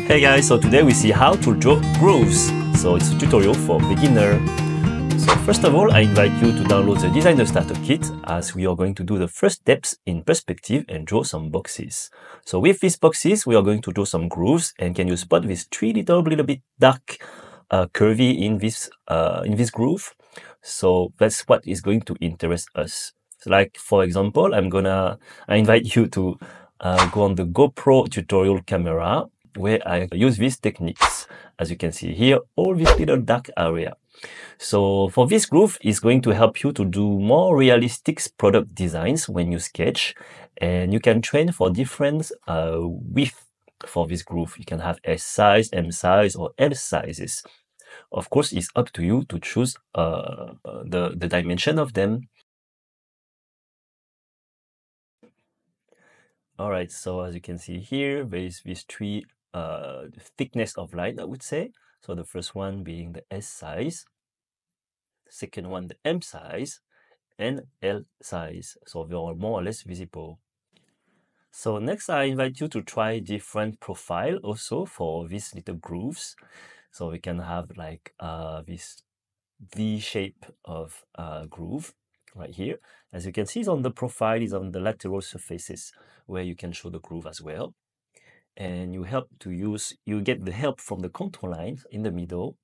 Hey guys, so today we see how to draw grooves. So it's a tutorial for beginner. So first of all, I invite you to download the Designer Starter Kit as we are going to do the first steps in perspective and draw some boxes. So with these boxes, we are going to draw some grooves, and can you spot these three little bit dark curvy in this groove? So that's what is going to interest us. So like for example, I invite you to go on the GoPro tutorial camera where I use these techniques. As you can see here, all this little dark area. So for this groove, it's going to help you to do more realistic product designs when you sketch, and you can train for different width for this groove. You can have S size, M size, or L sizes. Of course, it's up to you to choose the dimension of them. All right, so as you can see here, there is these three thickness of line, I would say. So the first one being the S size, the second one the M size, and L size. So they are more or less visible. So next, I invite you to try different profile also for these little grooves. So we can have like this V shape of groove right here. As you can see, it's on the profile, is on the lateral surfaces where you can show the groove as well. And you get the help from the contour lines in the middle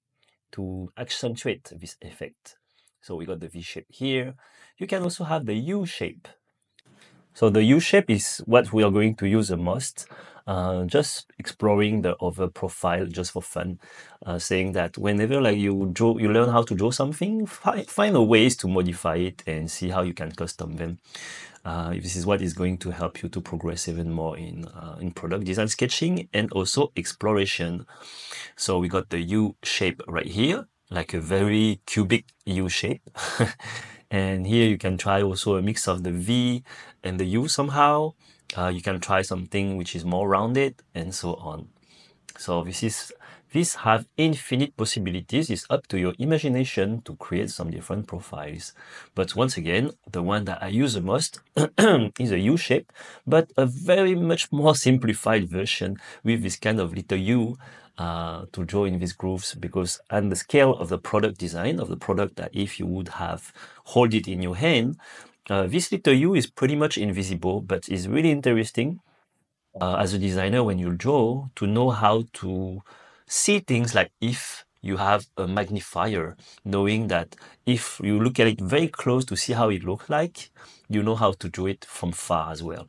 to accentuate this effect. So we got the V shape here. You can also have the U shape. So the U shape is what we are going to use the most. Just exploring the other profile just for fun, saying that whenever like you learn how to draw something, find a ways to modify it and see how you can custom them. This is what is going to help you to progress even more in product design sketching and also exploration. So we got the U shape right here, like a very cubic U shape. And here you can try also a mix of the V and the U somehow. You can try something which is more rounded and so on. So these have infinite possibilities. It's up to your imagination to create some different profiles. But once again, the one that I use the most is a U shape, but a very much more simplified version with this kind of little U to draw in these grooves, because and the scale of the product design of the product, that if you would have hold it in your hand, this little U is pretty much invisible, but it's really interesting as a designer when you draw to know how to see things, like if you have a magnifier, knowing that if you look at it very close to see how it looks like, you know how to draw it from far as well.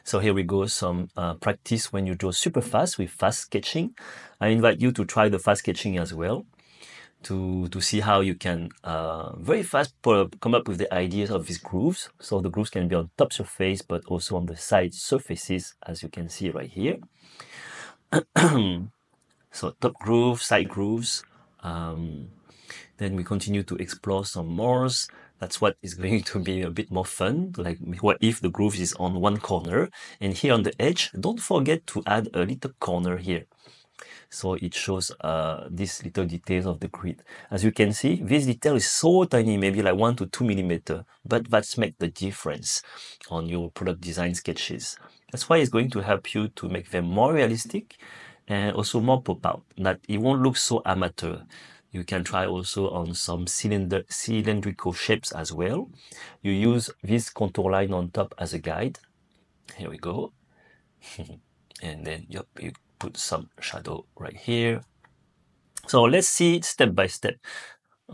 So here we go, some practice when you draw super fast with fast sketching. I invite you to try the fast sketching as well, to see how you can very fast come up with the ideas of these grooves. So the grooves can be on top surface, but also on the side surfaces, as you can see right here. So top groove, side grooves. Then we continue to explore some more. That's what is going to be a bit more fun. Like, what if the groove is on one corner, and here on the edge, don't forget to add a little corner here. So it shows these little details of the grid. As you can see, this detail is so tiny, maybe like 1 to 2 millimeter, but that's make the difference on your product design sketches. That's why it's going to help you to make them more realistic and also more pop out, that it won't look so amateur. You can try also on some cylindrical shapes as well. You use this contour line on top as a guide. Here we go. And then you put some shadow right here. So let's see it step by step.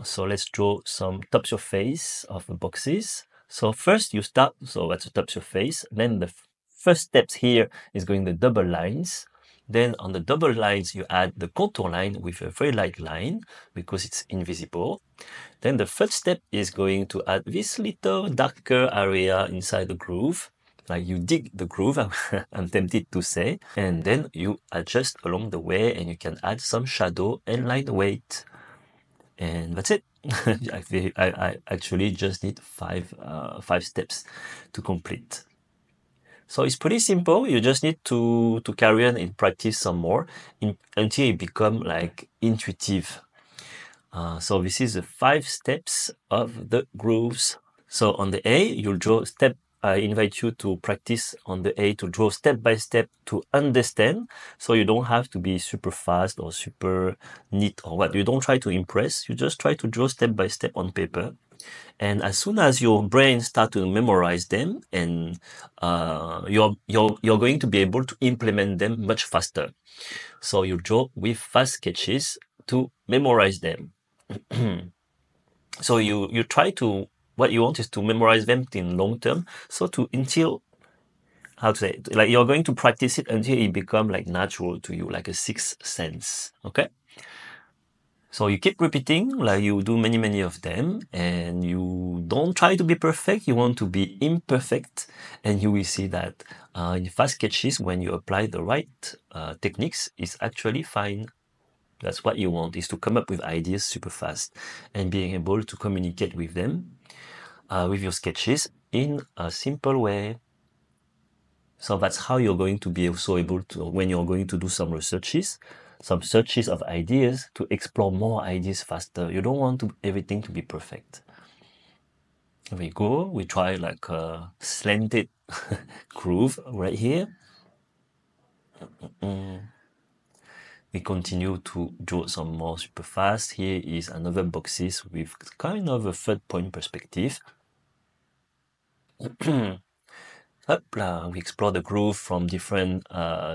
So let's draw some top surface of the boxes. So first you start, so that's the top surface. Then the first steps here is going the double lines. Then on the double lines, you add the contour line with a very light line because it's invisible. Then the third step is going to add this little darker area inside the groove. Like you dig the groove, I'm tempted to say, and then you adjust along the way, and you can add some shadow and light weight. And that's it. I actually just need five steps to complete. So it's pretty simple. You just need to carry on and practice some more until it become like intuitive. So this is the 5 steps of the grooves. So on the A, you'll draw step I invite you to practice on the A to draw step by step to understand. So you don't have to be super fast or super neat or what. You don't try to impress. You just try to draw step by step on paper. And as soon as your brain start to memorize them, and you're going to be able to implement them much faster. So you draw with fast sketches to memorize them. So you try to, what you want is to memorize them in long term. So until, how to say it, like you're going to practice it until it become like natural to you, like a sixth sense. Okay. So you keep repeating, like you do many of them, and you don't try to be perfect. You want to be imperfect, and you will see that in fast sketches, when you apply the right techniques, it's actually fine. That's what you want, is to come up with ideas super fast and being able to communicate with them, with your sketches in a simple way. So that's how you're going to be also able to, when you're going to do some searches of ideas, to explore more ideas faster. You don't want everything to be perfect. Here we go. We try like a slanted groove right here. We continue to draw some more super fast. Here is another boxes with kind of a third point perspective. Hopla, we explore the groove from different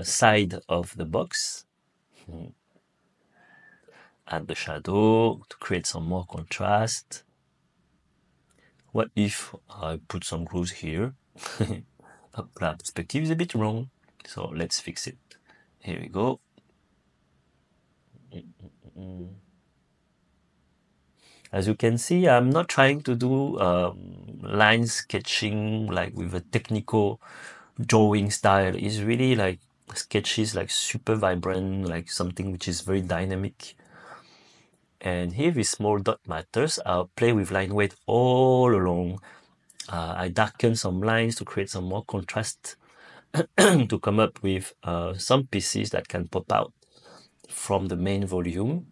side of the box. Add the shadow to create some more contrast. What if I put some grooves here? Hopla, perspective is a bit wrong, so let's fix it. Here we go. As you can see, I'm not trying to do line sketching like with a technical drawing style. It's really like sketches like super vibrant, like something which is very dynamic. And here with small dot matters, I'll play with line weight all along. I darken some lines to create some more contrast to come up with some pieces that can pop out from the main volume.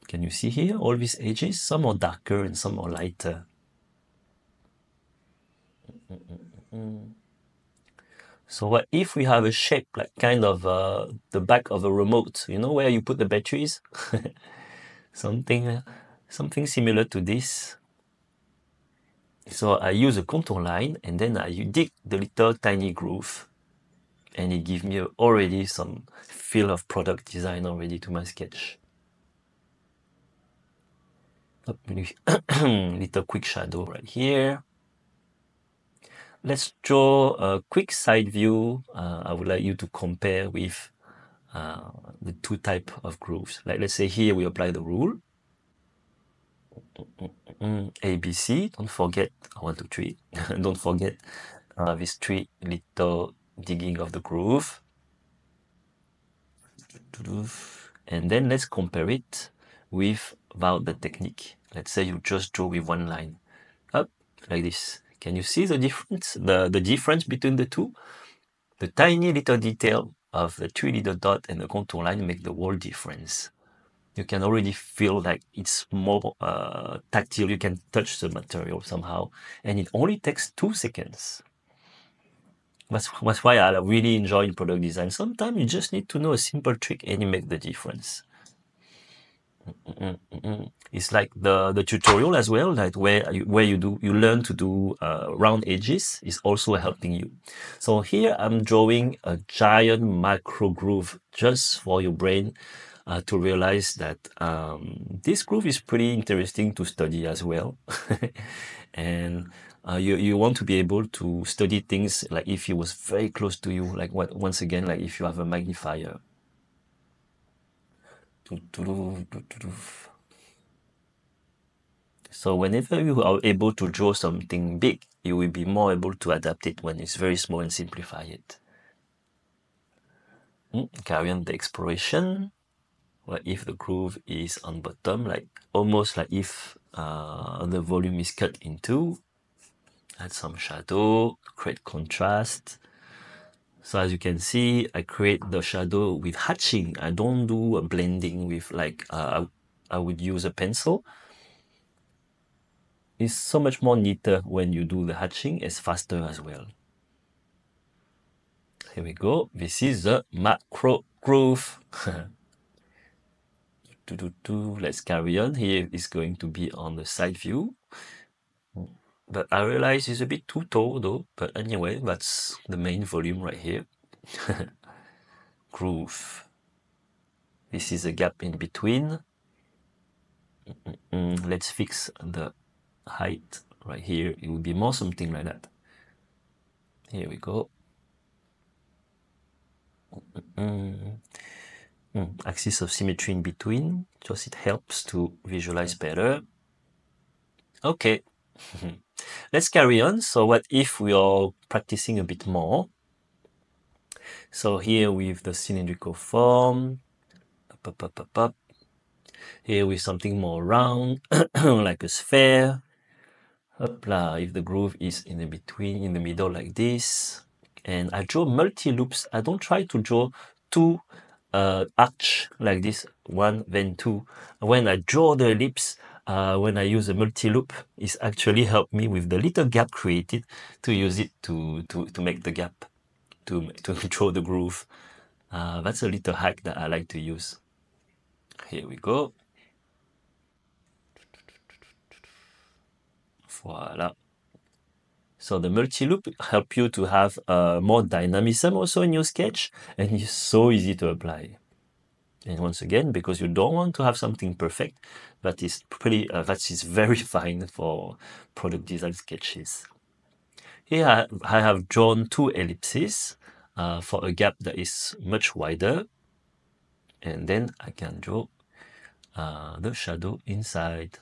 Can you see here all these edges? Some are darker and some are lighter. So what if we have a shape like kind of the back of a remote, you know, where you put the batteries? something similar to this. So I use a contour line, and then I dig the little tiny groove, and it gives me already some feel of product design already to my sketch. Little quick shadow right here. Let's draw a quick side view. I would like you to compare with the two type of grooves. Like let's say here we apply the rule. ABC, don't forget 1, 2, 3. Don't forget these 3 little digging of the groove. And then let's compare it without the technique. Let's say you just draw with one line. Up, like this. Can you see the difference? The difference between the two? The tiny little detail of the 3 little dot and the contour line make the whole difference. You can already feel like it's more tactile. You can touch the material somehow, and it only takes 2 seconds. That's why I really enjoy product design. Sometimes you just need to know a simple trick and you make the difference. It's like the tutorial as well, like where you learn to do round edges is also helping you. So here I'm drawing a giant macro groove just for your brain to realize that this groove is pretty interesting to study as well. And you want to be able to study things like if it was very close to you, like once again, like if you have a magnifier. So whenever you are able to draw something big, you will be more able to adapt it when it's very small and simplify it. Carry on the exploration. What if the groove is on bottom, like almost like if the volume is cut in two. Add some shadow, create contrast. So as you can see, I create the shadow with hatching. I don't do a blending with like, I would use a pencil. is so much more neater when you do the hatching. It's faster as well. Here we go. This is the macro groove. Let's carry on. Here is going to be on the side view. But I realize it's a bit too tall though. But anyway, that's the main volume right here. Groove. This is a gap in between. Let's fix the height right here. It would be more something like that. Here we go. Axis of symmetry in between, just it helps to visualize better. Okay, let's carry on. So what if we are practicing a bit more? So here with the cylindrical form, up. Here with something more round, like a sphere. Hopla, if the groove is in the between, in the middle like this. And I draw multi-loops. I don't try to draw two arch like this, one, then two. When I draw the ellipse, when I use a multi-loop, it's actually helped me with the little gap created to use it to make the gap, to draw the groove. That's a little hack that I like to use. Here we go. Voila. So the multi-loop help you to have more dynamism also in your sketch, and it's so easy to apply. And once again, because you don't want to have something perfect, that is very fine for product design sketches. Here I have drawn two ellipses for a gap that is much wider, and then I can draw the shadow inside.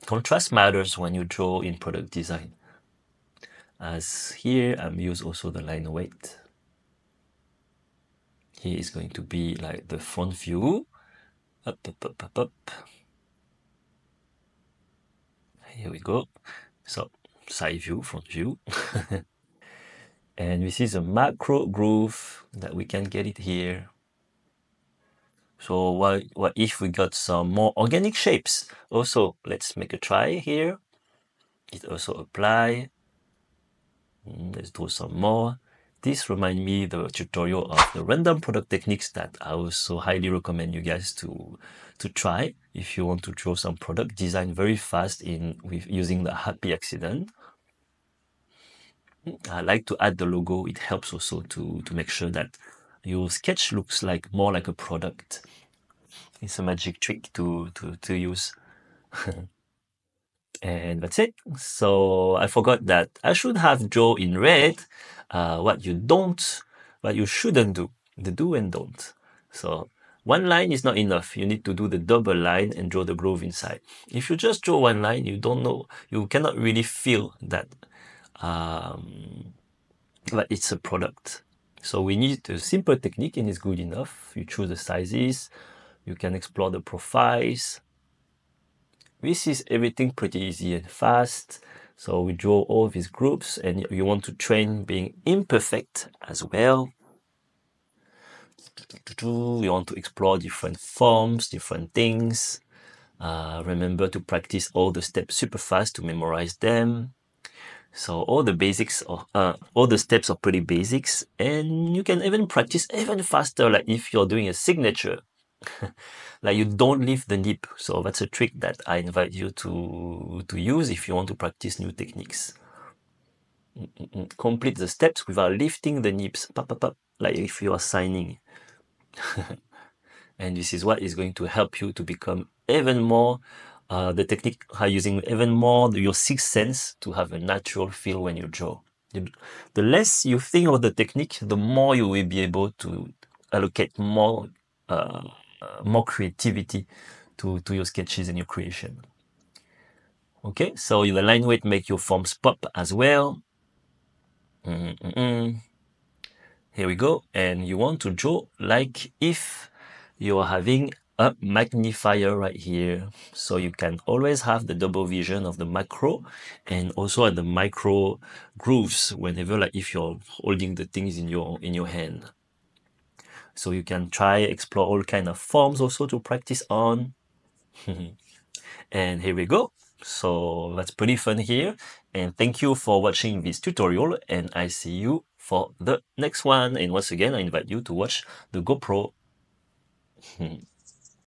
Contrast matters when you draw in product design. As here, I'm use also the line weight. Here is going to be like the front view. Up. Here we go. So side view, front view. And this is a macro groove that we can get it here. So what if we got some more organic shapes? Also, let's make a try here. It also apply. Let's do some more. This reminds me the tutorial of the random product techniques that I also highly recommend you guys to try if you want to draw some product design very fast with using the happy accident. I like to add the logo. It helps also to make sure that your sketch looks more like a product. It's a magic trick to use. And that's it. So I forgot that I should have draw in red what you shouldn't do, the do and don't. So one line is not enough. You need to do the double line and draw the groove inside. If you just draw one line, you cannot really feel that it's a product. So we need a simple technique, and it's good enough. You choose the sizes, you can explore the profiles. This is everything pretty easy and fast. So we draw all these groups, and you want to train being imperfect as well. You want to explore different forms, different things. Remember to practice all the steps super fast to memorize them. So all the basics, all the steps are pretty basics, and you can even practice even faster, like if you're doing a signature. Like you don't leave the nib. So that's a trick that I invite you to use if you want to practice new techniques. Complete the steps without lifting the nibs, like if you are signing. And this is what is going to help you to become even more the technique using even more your sixth sense to have a natural feel when you draw. The less you think of the technique, the more you will be able to allocate more creativity to your sketches and your creation. Okay, so the line weight make your forms pop as well. Here we go, and you want to draw like if you are having a magnifier right here, so you can always have the double vision of the macro and also at the micro grooves whenever, like if you're holding the things in your hand. So you can try explore all kind of forms also to practice on. And here we go. So that's pretty fun here. And thank you for watching this tutorial, and I see you for the next one. And once again, I invite you to watch the GoPro.